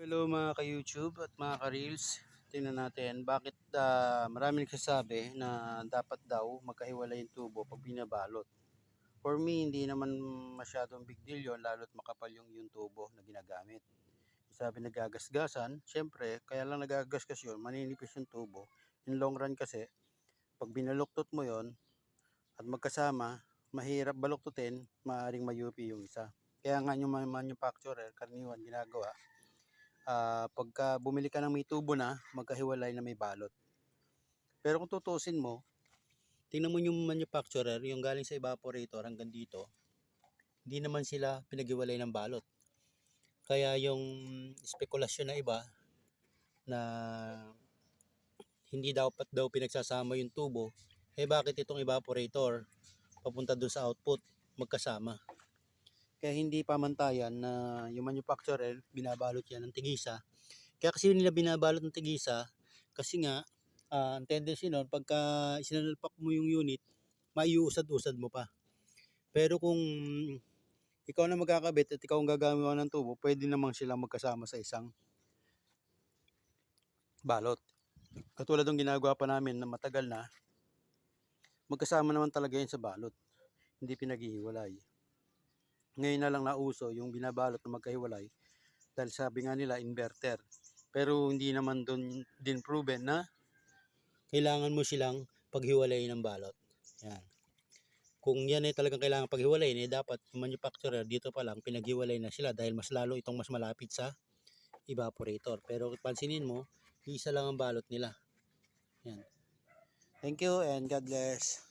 Hello mga ka-YouTube at mga ka-Reels. Tingnan natin bakit marami nagsasabi na dapat daw magkahiwalay yung tubo pag binabalot. For me, hindi naman masyadong big deal yon lalo't makapal yung tubo na ginagamit. Sabi nagagasgasan, syempre, kaya lang nagagasgas yun, maninipis yung tubo. In long run kasi, pag binaluktot mo yon at magkasama, mahirap baluktutin, maaaring mayupi yung isa. Kaya nga yung mga manufacturer, karaniwan ginagawa, pagka bumili ka ng may tubo na, magkahiwalay na may balot. Pero kung tutusin mo, tingnan mo yung manufacturer, yung galing sa evaporator hanggang dito, hindi naman sila pinaghiwalay ng balot. Kaya yung spekulasyon na iba na hindi dapat daw pinagsasama yung tubo, bakit itong evaporator papunta dun sa output magkasama? Kaya hindi pamantayan na yung manufacturer binabalot yan ng tigisa. Kaya kasi nila binabalot ng tigisa kasi nga ang tendency nun pagka isinalpak mo yung unit, maiusad-usad mo pa. Pero kung ikaw na magkakabit at ikaw ang gagamiwa ng tubo, pwede namang silang magkasama sa isang balot. Katulad ng ginagawa pa namin na matagal na, magkasama naman talaga yun sa balot. Hindi pinaghihiwalay. Ngayon na lang nauso yung binabalot na magkahiwalay dahil sabi nga nila inverter. Pero hindi naman doon din proven na kailangan mo silang paghiwalay ng balot. Yan. Kung yan ay talagang kailangan paghiwalay, dapat yung manufacturer dito pa lang pinaghiwalay na sila dahil mas lalo itong mas malapit sa evaporator. Pero pansinin mo, isa lang ang balot nila. Yan. Thank you and God bless.